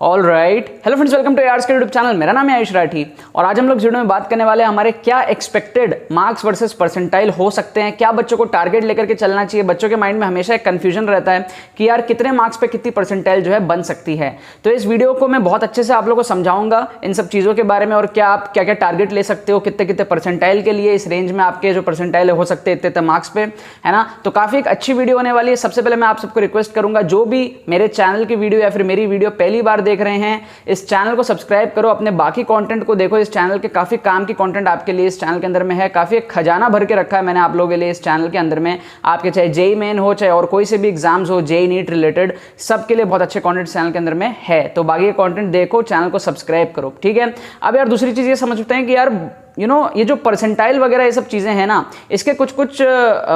All right, hello friends, welcome to यार्स के YouTube channel. मेरा नाम है आयुष राठी और आज हम लोग वीडियो में बात करने वाले हैं हमारे क्या एक्सपेक्टेड मार्क्स वर्सेस परसेंटाइल हो सकते हैं, क्या बच्चों को टारगेट लेकर के चलना चाहिए। बच्चों के माइंड में हमेशा एक कंफ्यूजन रहता है कि यार कितने मार्क्स पे कितनी परसेंटाइल जो है बन सकती है। तो इस वीडियो को मैं बहुत अच्छे से आप लोगों को समझाऊंगा इन सब चीज़ों के बारे में और क्या आप क्या क्या टारगेट ले सकते हो, कितने कितने परसेंटाइल के लिए इस रेंज में आपके जो परसेंटाइल हो सकते हैं इतने मार्क्स पे, है ना। तो काफ़ी एक अच्छी वीडियो होने वाली है। सबसे पहले मैं आप सबको रिक्वेस्ट करूंगा, जो भी मेरे चैनल की वीडियो या फिर मेरी वीडियो पहली बार देख रहे हैं, इस चैनल को सब्सक्राइब करो, अपने बाकी कंटेंट को देखो। इस चैनल के काफी काम की कंटेंट आपके लिए इस चैनल के अंदर में है, काफी एक खजाना भर के रखा है मैंने आप लोगों के लिए इस चैनल के अंदर में। आपके चाहे जेई मेन हो, चाहे और कोई से भी एग्जाम्स हो, जेई नीट रिलेटेड, सबके लिए बहुत अच्छे कंटेंट चैनल के अंदर में है। तो बाकी कंटेंट देखो, चैनल को सब्सक्राइब करो, ठीक है। अब यार दूसरी चीज ये समझते हैं कि यार ये जो परसेंटाइल वगैरह ये सब चीज़ें हैं ना, इसके कुछ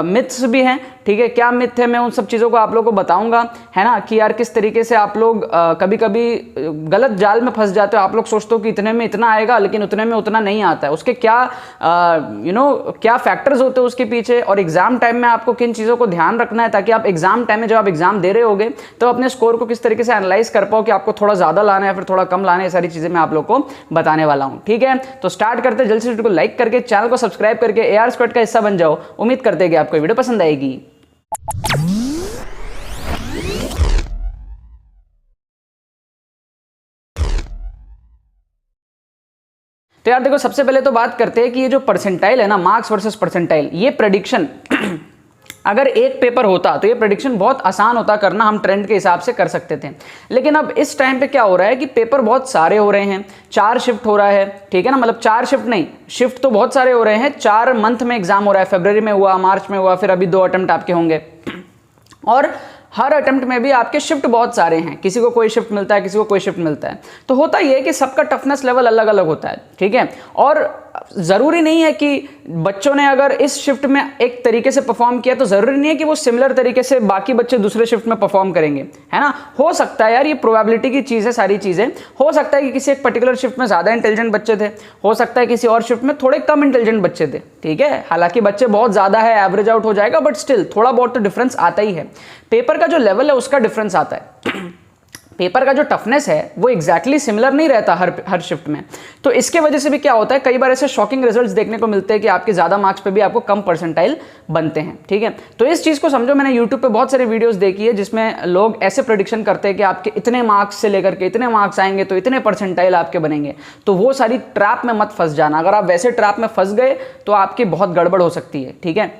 मिथ्स भी हैं, ठीक है। क्या मिथ है मैं उन सब चीज़ों को आप लोगों को बताऊंगा, है ना, कि यार किस तरीके से आप लोग कभी कभी गलत जाल में फंस जाते हो। आप लोग सोचते हो कि इतने में इतना आएगा लेकिन उतने में उतना नहीं आता है। उसके क्या क्या फैक्टर्स होते हैं उसके पीछे, और एग्जाम टाइम में आपको किन चीज़ों को ध्यान रखना है ताकि आप एग्जाम टाइम में जब आप एग्जाम दे रहे होगे तो अपने स्कोर को किस तरीके से एनालाइज कर पाओ कि आपको थोड़ा ज़्यादा लाना है या फिर थोड़ा कम लाना है। ये सारी चीज़ें मैं आप लोग को बताने वाला हूँ, ठीक है। तो स्टार्ट करते जल्दी से, वीडियो को लाइक करके चैनल को सब्सक्राइब करके एआर स्क्वाड का हिस्सा बन जाओ। उम्मीद करते हैं कि आपको वीडियो पसंद आएगी। तो यार देखो, सबसे पहले तो बात करते हैं कि ये जो परसेंटाइल है ना, मार्क्स वर्सेस परसेंटाइल, ये प्रेडिक्शन अगर एक पेपर होता तो ये प्रेडिक्शन बहुत आसान होता करना, हम ट्रेंड के हिसाब से कर सकते थे। लेकिन अब इस टाइम पे क्या हो रहा है कि पेपर बहुत सारे हो रहे हैं, 4 शिफ्ट हो रहा है, ठीक है ना। मतलब 4 शिफ्ट नहीं, शिफ्ट तो बहुत सारे हो रहे हैं। 4 मंथ में एग्जाम हो रहा है, फरवरी में हुआ, मार्च में हुआ, फिर अभी 2 अटेम्प्ट आपके होंगे और हर अटेम्प्ट में भी आपके शिफ्ट बहुत सारे हैं। किसी को कोई शिफ्ट मिलता है, किसी को कोई शिफ्ट मिलता है। तो होता यह है कि सबका टफनेस लेवल अलग अलग होता है, ठीक है। और ज़रूरी नहीं है कि बच्चों ने अगर इस शिफ्ट में एक तरीके से परफॉर्म किया तो ज़रूरी नहीं है कि वो सिमिलर तरीके से बाकी बच्चे दूसरे शिफ्ट में परफॉर्म करेंगे, है ना। हो सकता है यार, ये प्रोबेबिलिटी की चीज़ है सारी चीज़ें। हो सकता है कि किसी एक पर्टिकुलर शिफ्ट में ज़्यादा इंटेलिजेंट बच्चे थे, हो सकता है किसी और शिफ्ट में थोड़े कम इंटेलिजेंट बच्चे थे, ठीक है। हालांकि बच्चे बहुत ज़्यादा है, एवरेज आउट हो जाएगा, बट स्टिल थोड़ा बहुत तो डिफरेंस आता ही है। पेपर का जो लेवल है उसका डिफरेंस आता है। पेपर का जो टफनेस है वो एग्जैक्टली सिमिलर नहीं रहता हर शिफ्ट में। तो इसके वजह से भी क्या होता है, कई बार ऐसे शॉकिंग रिजल्ट्स देखने को मिलते हैं कि आपके ज़्यादा मार्क्स पे भी आपको कम परसेंटाइल बनते हैं, ठीक है। तो इस चीज़ को समझो, मैंने यूट्यूब पे बहुत सारे वीडियोस देखी है जिसमें लोग ऐसे प्रेडिक्शन करते हैं कि आपके इतने मार्क्स से लेकर के इतने मार्क्स आएंगे तो इतने परसेंटाइल आपके बनेंगे। तो वो सारी ट्रैप में मत फंस जाना। अगर आप वैसे ट्रैप में फंस गए तो आपकी बहुत गड़बड़ हो सकती है, ठीक है।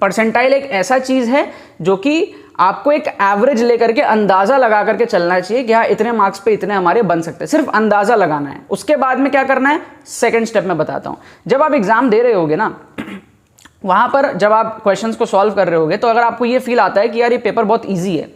परसेंटाइल एक ऐसा चीज़ है जो कि आपको एक एवरेज लेकर के अंदाजा लगा करके चलना चाहिए कि हाँ इतने मार्क्स पे इतने हमारे बन सकते हैं। सिर्फ अंदाजा लगाना है। उसके बाद में क्या करना है, सेकंड स्टेप में बताता हूं। जब आप एग्जाम दे रहे होगे ना, वहां पर जब आप क्वेश्चंस को सॉल्व कर रहे होगे तो अगर आपको ये फील आता है कि यार ये पेपर बहुत ईजी है,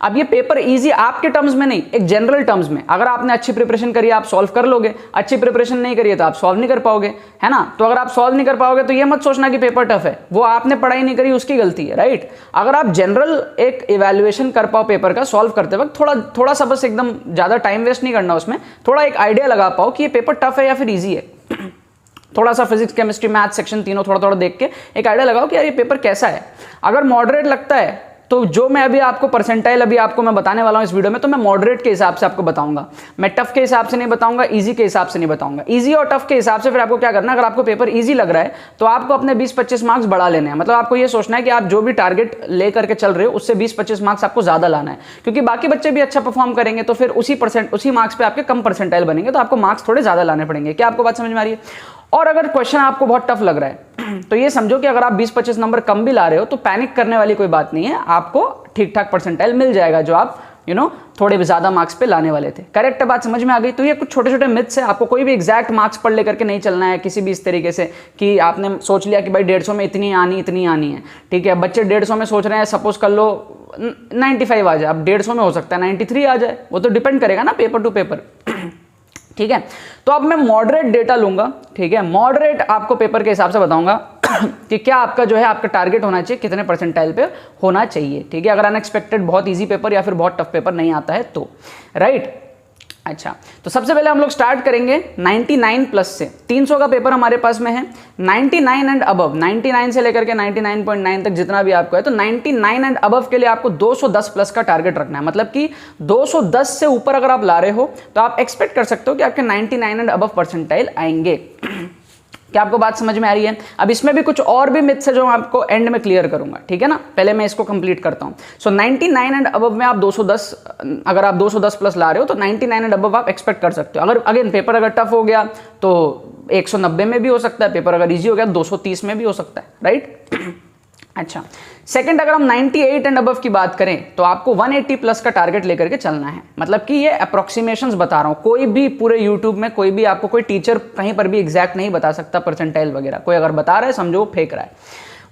अब ये पेपर इजी आपके टर्म्स में नहीं, एक जनरल टर्म्स में, अगर आपने अच्छी प्रिपरेशन करी आप सॉल्व कर लोगे, अच्छी प्रिपरेशन नहीं करी है तो आप सॉल्व नहीं कर पाओगे, है ना। तो अगर आप सॉल्व नहीं कर पाओगे तो ये मत सोचना कि पेपर टफ है, वो आपने पढ़ाई नहीं करी उसकी गलती है, राइट। अगर आप जनरल एक इवैल्यूएशन कर पाओ पेपर का सॉल्व करते वक्त, थोड़ा सा बस, एकदम ज़्यादा टाइम वेस्ट नहीं करना उसमें, थोड़ा एक आइडिया लगा पाओ कि ये पेपर टफ है या फिर ईजी है। थोड़ा सा फिजिक्स, केमिस्ट्री, मैथ सेक्शन तीनों थोड़ा देख के एक आइडिया लगाओ कि यार ये पेपर कैसा है। अगर मॉडरेट लगता है तो जो मैं अभी आपको परसेंटाइल अभी आपको मैं बताने वाला हूं इस वीडियो में, तो मैं मॉडरेट के हिसाब से आपको बताऊंगा। मैं टफ के हिसाब से नहीं बताऊंगा, इजी के हिसाब से नहीं बताऊंगा। इजी और टफ के हिसाब से फिर आपको क्या करना है, अगर आपको पेपर इजी लग रहा है तो आपको अपने 20-25 मार्क्स बढ़ा लेने हैं। मतलब आपको ये सोचना है कि आप जो भी टारगेट लेकर के चल रहे हो उससे 20-25 मार्क्स आपको ज्यादा लाना है, क्योंकि बाकी बच्चे भी अच्छा परफॉर्म करेंगे तो फिर उसी मार्क्स पे आपके कम परसेंटाइल बनेंगे, तो आपको मार्क्स थोड़े ज्यादा लाने पड़ेंगे। क्या आपको बात समझ में आ रही है। और अगर क्वेश्चन आपको बहुत टफ लग रहा है तो ये समझो कि अगर आप 20-25 नंबर कम भी ला रहे हो तो पैनिक करने वाली कोई बात नहीं है, आपको ठीक ठाक परसेंटाइल मिल जाएगा जो आप थोड़े ज्यादा मार्क्स पे लाने वाले थे। करेक्ट बात समझ में आ गई। तो ये कुछ छोटे छोटे मिथ्स है, आपको कोई भी एग्जैक्ट मार्क्स पढ़ लेकर के नहीं चलना है किसी भी इस तरीके से कि आपने सोच लिया कि भाई 150 में इतनी आनी है, ठीक है। बच्चे 150 में सोच रहे हैं, सपोज कर लो 95 आ जाए, अब 150 में हो सकता है 93 आ जाए, वो तो डिपेंड करेगा ना पेपर टू पेपर, ठीक है। तो अब मैं मॉडरेट डेटा लूंगा, ठीक है। मॉडरेट आपको पेपर के हिसाब से बताऊंगा कि क्या आपका जो है आपका टारगेट होना चाहिए, कितने परसेंटाइल पे होना चाहिए, ठीक है। अगर अनएक्सपेक्टेड बहुत इजी पेपर या फिर बहुत टफ पेपर नहीं आता है तो, राइट। अच्छा, तो सबसे पहले हम लोग स्टार्ट करेंगे 99 प्लस से। 300 का पेपर हमारे पास में है, 99 एंड अबव, 99 से लेकर के 99.9 तक जितना भी आपको है, तो 99 एंड अबव के लिए आपको 210 प्लस का टारगेट रखना है। मतलब कि 210 से ऊपर अगर आप ला रहे हो तो आप एक्सपेक्ट कर सकते हो कि आपके 99 एंड अबव परसेंटाइल आएंगे। क्या आपको बात समझ में आ रही है? अब इसमें भी कुछ और भी मिथ्स है जो मैं आपको एंड में क्लियर करूंगा, ठीक है ना। पहले मैं इसको कंप्लीट करता हूं। सो 99 एंड अबव में आप 210, अगर आप 210 प्लस ला रहे हो तो 99 एंड अबव आप एक्सपेक्ट कर सकते हो। अगर अगेन पेपर अगर टफ हो गया तो 190 में भी हो सकता है, पेपर अगर इजी हो गया 230 में भी हो सकता है, राइट। अच्छा, सेकंड, अगर हम 98 एंड अबव की बात करें तो आपको 180 प्लस का टारगेट लेकर के चलना है। मतलब कि ये अप्रोक्सीमेशंस बता रहा हूं, कोई भी पूरे यूट्यूब में कोई भी आपको कोई टीचर कहीं पर भी एग्जैक्ट नहीं बता सकता परसेंटाइल वगैरह। कोई अगर बता रहा है समझो वो फेक रहा है।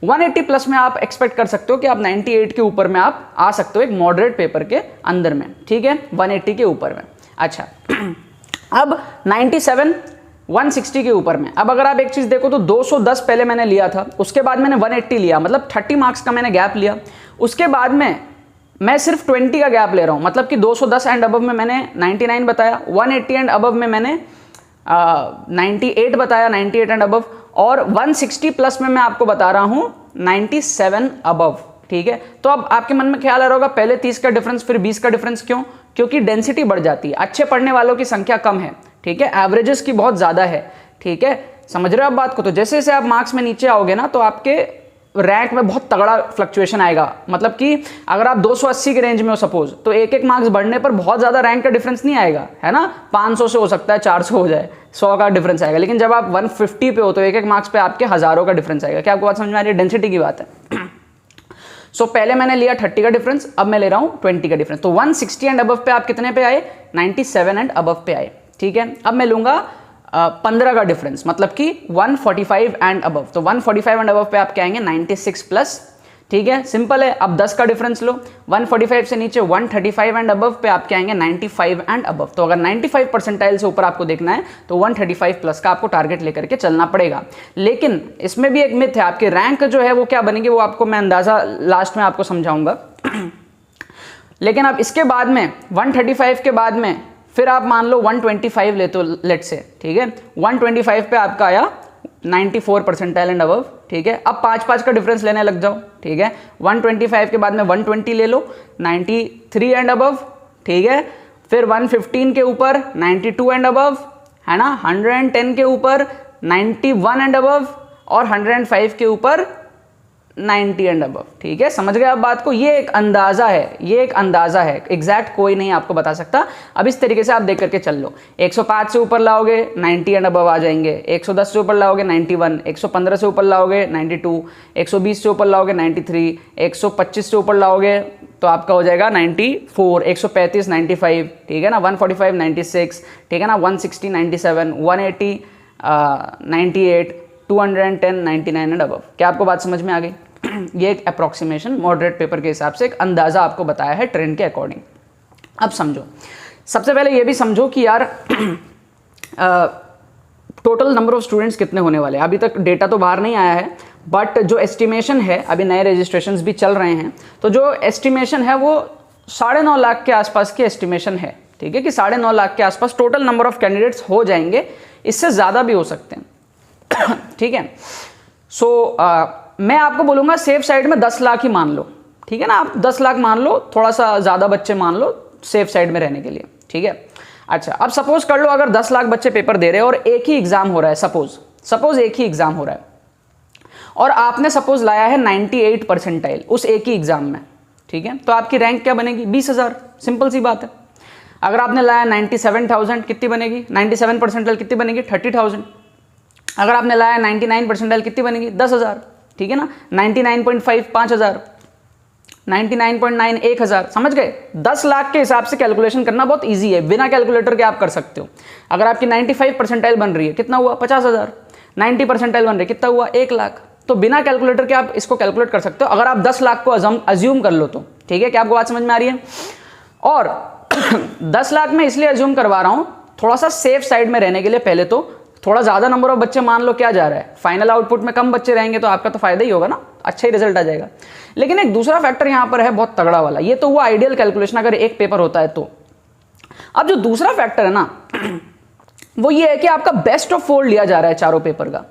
180 प्लस में आप एक्सपेक्ट कर सकते हो कि आप 98 के ऊपर में आप आ सकते हो एक मॉडरेट पेपर के अंदर में, ठीक है, 180 के ऊपर में। अच्छा, अब 97 160 के ऊपर में। अब अगर आप एक चीज देखो तो 210 पहले मैंने लिया था, उसके बाद मैंने 180 लिया, मतलब 30 मार्क्स का मैंने गैप लिया। उसके बाद में मैं सिर्फ 20 का गैप ले रहा हूं, मतलब कि 210 एंड अबव में मैंने 99 बताया, 180 एंड अबव में मैंने 98 बताया, 98 एंड अबव, और 160 प्लस में मैं आपको बता रहा हूं 97 अबव, ठीक है। तो अब आपके मन में ख्याल आ रहा होगा पहले 30 का डिफरेंस फिर 20 का डिफरेंस क्यों? क्योंकि डेंसिटी बढ़ जाती है, अच्छे पढ़ने वालों की संख्या कम है, ठीक है, एवरेजेस की बहुत ज्यादा है, ठीक है, समझ रहे हो आप बात को। तो जैसे जैसे आप मार्क्स में नीचे आओगे ना तो आपके रैंक में बहुत तगड़ा फ्लक्चुएशन आएगा। मतलब कि अगर आप 280 के रेंज में हो सपोज, तो एक एक मार्क्स बढ़ने पर बहुत ज्यादा रैंक का डिफरेंस नहीं आएगा, है ना। 500 से हो सकता है 400 हो जाए, 100 का डिफरेंस आएगा। लेकिन जब आप 150 पे हो तो एक एक मार्क्स पे आपके हजारों का डिफरेंस आएगा। क्या आपको बात समझ में आ रही है? डेंसिटी की बात है। सो पहले मैंने लिया 30 का डिफरेंस, अब मैं ले रहा हूं 20 का डिफरेंस। तो 160 एंड अबव पे आप कितने पे आए? 97 एंड अबव पे आए, ठीक है। अब मैं लूंगा 15 का डिफरेंस, मतलब कि 145 एंड अबव। तो 145 एंड अबव पे आप क्या आएंगे? 96 प्लस, ठीक है, सिंपल है। अब 10 का डिफरेंस लो, 145 से नीचे 135 एंड अबव पे आप क्या आएंगे? 95 एंड अबव। तो अगर 95 परसेंटाइल से ऊपर आपको देखना है तो 135 प्लस का आपको टारगेट लेकर के चलना पड़ेगा। लेकिन इसमें भी एक मिथ है, आपके रैंक जो है वो क्या बनेगी वो आपको मैं अंदाजा लास्ट में आपको समझाऊंगा। लेकिन अब इसके बाद में 135 के बाद में फिर आप मान लो 125 ले तो लेट से, ठीक है, 125 पे आपका आया 94 परसेंटाइल एंड अबव, ठीक है। अब 5-5 का डिफरेंस लेने लग जाओ, ठीक है। 125 के बाद में 120 ले लो, 93 एंड अबव, ठीक है। फिर 115 के ऊपर 92 एंड अबव, है ना। 110 के ऊपर 91 एंड अबव, और 105 के ऊपर 90 एंड अबव, ठीक है। समझ गए आप बात को? ये एक अंदाजा है, ये एक अंदाजा है, एग्जैक्ट कोई नहीं आपको बता सकता। अब इस तरीके से आप देख करके चल लो। 105 से ऊपर लाओगे 90 एंड अबव आ जाएंगे, 110 से ऊपर लाओगे 91, 115 से ऊपर लाओगे 92, 120 से ऊपर लाओगे 93, 125 से ऊपर लाओगे तो आपका हो जाएगा 94, 135 95, ठीक है ना, 145 96, ठीक है ना, 160 97, 180 98, 210 99 एंड अबव। क्या आपको बात समझ में आ गई? ये एक अप्रोक्सीमेशन मॉडरेट पेपर के हिसाब से एक अंदाजा आपको बताया है ट्रेंड के अकॉर्डिंग। अब समझो, सबसे पहले ये भी समझो कि यार टोटल नंबर ऑफ स्टूडेंट्स कितने होने वाले हैं। अभी तक डेटा तो बाहर नहीं आया है, बट जो एस्टिमेशन है, अभी नए रजिस्ट्रेशंस भी चल रहे हैं, तो जो एस्टिमेशन है वो 9.5 लाख के आसपास की एस्टिमेशन है, ठीक है, कि 9.5 लाख के आसपास टोटल नंबर ऑफ कैंडिडेट्स हो जाएंगे। इससे ज़्यादा भी हो सकते हैं, ठीक है। सो मैं आपको बोलूंगा सेफ साइड में 10 लाख ही मान लो, ठीक है ना। आप 10 लाख मान लो, थोड़ा सा ज़्यादा बच्चे मान लो सेफ साइड में रहने के लिए, ठीक है। अच्छा, अब सपोज कर लो अगर 10 लाख बच्चे पेपर दे रहे हैं और एक ही एग्जाम हो रहा है, सपोज एक ही एग्जाम हो रहा है, और आपने सपोज लाया है 98 परसेंटाइल उस एक ही एग्जाम में, ठीक है, तो आपकी रैंक क्या बनेगी? 20,000। सिंपल सी बात है। अगर आपने लाया 97,000 कितनी बनेगी? 97 परसेंटाइल कितनी बनेगी? 30,000। अगर आपने लाया 99 परसेंटाइल कितनी बनेगी? 10,000, ठीक है ना। 99.5 5,000, 99.9 1,000। समझ गए? 10 लाख के हिसाब से कैलकुलेशन करना बहुत इजी है, बिना कैलकुलेटर के आप कर सकते हो। अगर आपकी 95 परसेंटाइल बन रही है कितना हुआ? 50,000। 90 परसेंटाइल बन रही है कितना हुआ? 1 लाख। तो बिना कैलकुलेटर के आप इसको कैलकुलेट कर सकते हो, अगर आप 10 लाख को अज्यूम कर लो तो, ठीक है। क्या आपको बात समझ में आ रही है? और 10 लाख में इसलिए अज्यूम करवा रहा हूं थोड़ा सा सेफ साइड में रहने के लिए। पहले तो थोड़ा ज्यादा नंबर ऑफ बच्चे मान लो क्या जा रहा है, फाइनल आउटपुट में कम बच्चे रहेंगे तो आपका तो फायदा ही होगा ना, अच्छा ही रिजल्ट आ जाएगा। लेकिन एक दूसरा फैक्टर यहां पर है बहुत तगड़ा वाला, ये तो हुआ आइडियल कैलकुलेशन अगर एक पेपर होता है तो। अब जो दूसरा फैक्टर है ना वो ये है कि आपका बेस्ट ऑफ 4 लिया जा रहा है चारों पेपर का।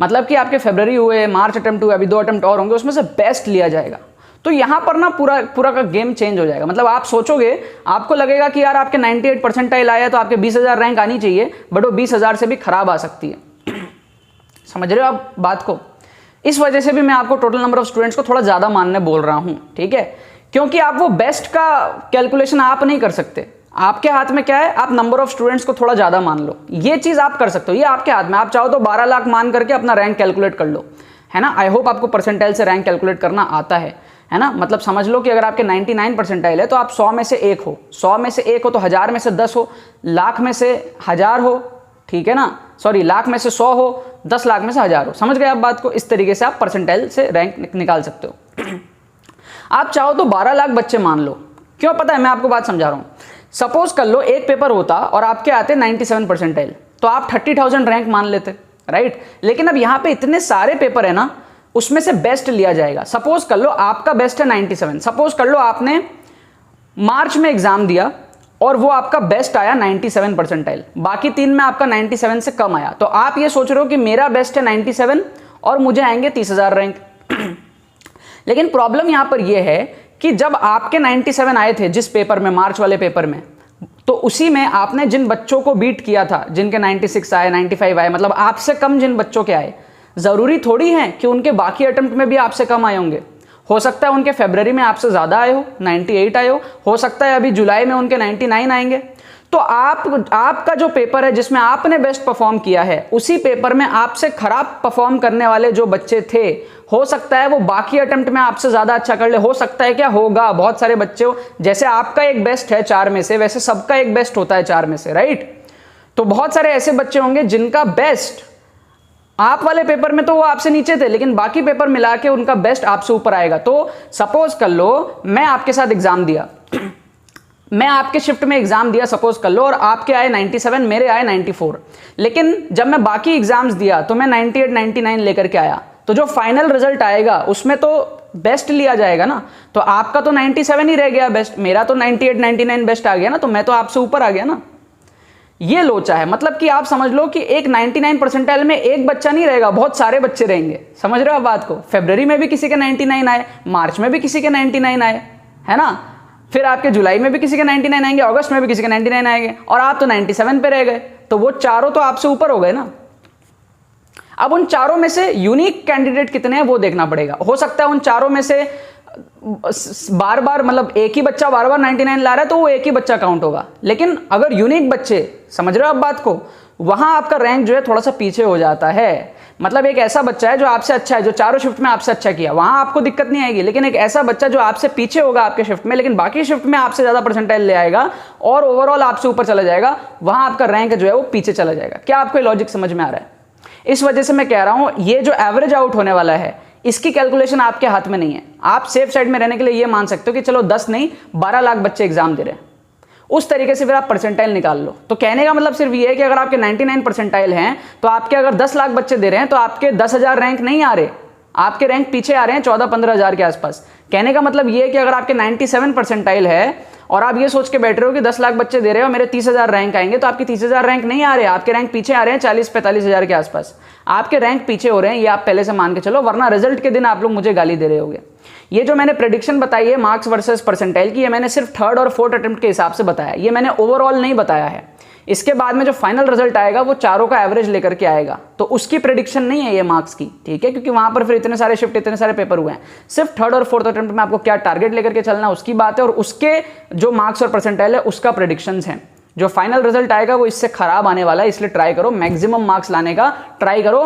मतलब कि आपके फरवरी हुए, मार्च अटेम्प्ट हुए, अभी 2 अटेम्प्ट और होंगे, उसमें से बेस्ट लिया जाएगा। तो यहाँ पर ना पूरा का गेम चेंज हो जाएगा। मतलब आप सोचोगे, आपको लगेगा कि यार आपके 98 परसेंटाइल आया तो आपके 20,000 रैंक आनी चाहिए, बट वो 20,000 से भी खराब आ सकती है। समझ रहे हो आप बात को? इस वजह से भी मैं आपको टोटल नंबर ऑफ स्टूडेंट्स को थोड़ा ज़्यादा मानने बोल रहा हूँ, ठीक है? क्योंकि आप वो बेस्ट का कैलकुलेशन आप नहीं कर सकते। आपके हाथ में क्या है, आप नंबर ऑफ स्टूडेंट्स को थोड़ा ज़्यादा मान लो, ये चीज़ आप कर सकते हो, ये आपके हाथ में। आप चाहो तो 12 लाख मान करके अपना रैंक कैलकुलेट कर लो, है ना? आई होप आपको परसेंटाइल से रैंक कैलकुलेट करना आता है ना? मतलब समझ लो कि अगर आपके 99 परसेंटाइल है तो आप 100 में से 1 हो, 100 में से 1 हो तो 1000 में से 10 हो, लाख में से 1000 हो, ठीक है ना? सॉरी, लाख में से 100 हो, 10 लाख में से 1000 हो। समझ गए आप बात को? इस तरीके से आप परसेंटाइल से रैंक निकाल सकते हो। आप चाहो तो 12 लाख बच्चे मान लो। क्यों पता है? मैं आपको बात समझा रहा हूँ। सपोज कर लो एक पेपर होता और आपके आते 97 परसेंटाइल, तो आप 30,000 रैंक मान लेते, राइट? लेकिन अब यहाँ पे इतने सारे पेपर है ना, उसमें से बेस्ट लिया जाएगा। सपोज कर लो आपका बेस्ट है 97, सपोज कर लो आपने मार्च में एग्जाम दिया और वो आपका बेस्ट आया 97 परसेंटाइल, बाकी 3 में आपका 97 से कम आया, तो आप ये सोच रहे हो कि मेरा बेस्ट है 97 और मुझे आएंगे 30,000 रैंक। लेकिन प्रॉब्लम यहां पर यह है कि जब आपके 97 आए थे जिस पेपर में, मार्च वाले पेपर में, तो उसी में आपने जिन बच्चों को बीट किया था, जिनके 96 आए, 95 आए, मतलब आपसे कम जिन बच्चों के आए, जरूरी थोड़ी है कि उनके बाकी अटेम्प्ट में भी आपसे कम आए होंगे। हो सकता है उनके फरवरी में आपसे ज्यादा आए हो, 98 आए हो सकता है अभी जुलाई में उनके 99 आएंगे। तो आपका जो पेपर है जिसमें आपने बेस्ट परफॉर्म किया है, उसी पेपर में आपसे खराब परफॉर्म करने वाले जो बच्चे थे, हो सकता है वो बाकी अटेम्प्ट में आपसे ज्यादा अच्छा कर ले। हो सकता है, क्या होगा, बहुत सारे बच्चे हो, जैसे आपका एक बेस्ट है 4 में से, वैसे सबका एक बेस्ट होता है 4 में से, राइट? तो बहुत सारे ऐसे बच्चे होंगे जिनका बेस्ट आप वाले पेपर में तो वो आपसे नीचे थे, लेकिन बाकी पेपर मिला के उनका बेस्ट आपसे ऊपर आएगा। तो सपोज कर लो मैं आपके साथ एग्जाम दिया, मैं आपके शिफ्ट में एग्जाम दिया सपोज कर लो, और आपके आए 97, मेरे आए 94, लेकिन जब मैं बाकी एग्जाम्स दिया तो मैं 98, 99 लेकर के आया, तो जो फाइनल रिजल्ट आएगा उसमें तो बेस्ट लिया जाएगा ना। तो आपका तो 97 ही रह गया बेस्ट, मेरा तो 98, 99 बेस्ट आ गया ना, तो मैं तो आपसे ऊपर आ गया ना। ये लोचा है। मतलब कि आप समझ लो कि एक 99 परसेंटाइल में एक बच्चा नहीं रहेगा, बहुत सारे बच्चे रहेंगे। समझ रहे हो आप बात को? फरवरी में भी किसी के 99 आए, मार्च में भी किसी के 99 आए, है ना? फिर आपके जुलाई में भी किसी के 99 आएंगे, अगस्त में भी किसी के 99 आएंगे, और आप तो 97 पे रह गए। तो वो चारों तो आपसे ऊपर हो गए ना। अब उन चारों में से यूनिक कैंडिडेट कितने हैं वो देखना पड़ेगा। हो सकता है उन चारों में से बार बार, मतलब एक ही बच्चा बार बार 99 ला रहा है तो वो एक ही बच्चा काउंट होगा। लेकिन अगर यूनिक बच्चे, समझ रहे हो आप बात को, वहां आपका रैंक जो है थोड़ा सा पीछे हो जाता है। मतलब एक ऐसा बच्चा है जो आपसे अच्छा है, जो चारों शिफ्ट में आपसे अच्छा किया, वहां आपको दिक्कत नहीं आएगी। लेकिन एक ऐसा बच्चा जो आपसे पीछे होगा आपके शिफ्ट में, लेकिन बाकी शिफ्ट में आपसे ज्यादा परसेंटाइल ले आएगा और ओवरऑल आपसे ऊपर चला जाएगा, वहां आपका रैंक जो है वो पीछे चला जाएगा। क्या आपको लॉजिक समझ में आ रहा है? इस वजह से मैं कह रहा हूं ये जो एवरेज आउट होने वाला है, इसकी कैलकुलेशन आपके हाथ में नहीं है। आप सेफ साइड में रहने के लिए ये मान सकते हो कि चलो 10 नहीं 12 लाख बच्चे एग्जाम दे रहे हैं, उस तरीके से फिर आप परसेंटाइल निकाल लो। तो कहने का मतलब सिर्फ ये है कि अगर आपके 99 परसेंटाइल हैं तो आपके अगर 10 लाख बच्चे दे रहे हैं तो आपके 10,000 रैंक नहीं आ रहे, आपके रैंक पीछे आ रहे हैं 14-15 हज़ार के आसपास। कहने का मतलब ये है कि अगर आपके 97 परसेंटाइल है और आप ये सोच के बैठ रहे हो कि 10 लाख बच्चे दे रहे हो, मेरे 30,000 रैंक आएंगे, तो आपके 30,000 रैंक नहीं आ रहे, आपके रैंक पीछे आ रहे हैं 40-45 हज़ार के आसपास। आपके रैंक पीछे हो रहे हैं, ये आप पहले से मान के चलो, वरना रिजल्ट के दिन आप लोग मुझे गाली दे रहे होगे। ये जो मैंने प्रेडिक्शन बताई है मार्क्स वर्सेस परसेंटाइल की, ये मैंने सिर्फ 3rd और 4th अटेम्प्ट के हिसाब से बताया, ये मैंने ओवरऑल नहीं बताया है। इसके बाद में जो फाइनल रिजल्ट आएगा वो चारों का एवरेज लेकर के आएगा, तो उसकी प्रेडिक्शन नहीं है ये मार्क्स की, ठीक है? क्योंकि वहां पर फिर इतने सारे शिफ्ट, इतने सारे पेपर हुए हैं। सिर्फ 3rd और 4th अटेम्प्ट में आपको क्या टारगेट लेकर के चलना है उसकी बात है, और उसके जो मार्क्स और परसेंटाइल है उसका प्रेडिक्शंस है। जो फाइनल रिजल्ट आएगा वो इससे खराब आने वाला है, इसलिए ट्राई करो मैक्सिमम मार्क्स लाने का, ट्राई करो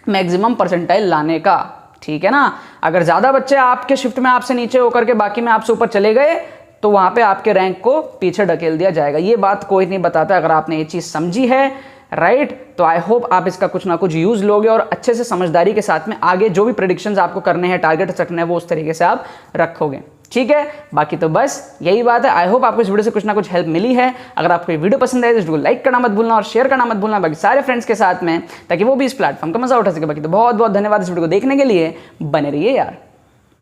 मैक्सिमम परसेंटाइल लाने का, ठीक है ना? अगर ज्यादा बच्चे आपके शिफ्ट में आपसे नीचे होकर के बाकी में आपसे ऊपर चले गए तो वहां पे आपके रैंक को पीछे ढकेल दिया जाएगा। ये बात कोई नहीं बताता। अगर आपने ये चीज समझी है, राइट, तो आई होप आप इसका कुछ ना कुछ यूज लोगे और अच्छे से समझदारी के साथ में आगे जो भी प्रेडिक्शंस आपको करने हैं, टारगेट रखने हैं, वो उस तरीके से आप रखोगे, ठीक है? बाकी तो बस यही बात है। आई होप आपको इस वीडियो से कुछ ना कुछ हेल्प मिली है। अगर आपको ये वीडियो पसंद आए तो इसको लाइक करना मत भूलना और शेयर करना मत भूलना बाकी सारे फ्रेंड्स के साथ में, ताकि वो भी इस प्लेटफॉर्म का मजा उठा सके। बाकी तो बहुत बहुत धन्यवाद इस वीडियो को देखने के लिए। बने रहिए यार।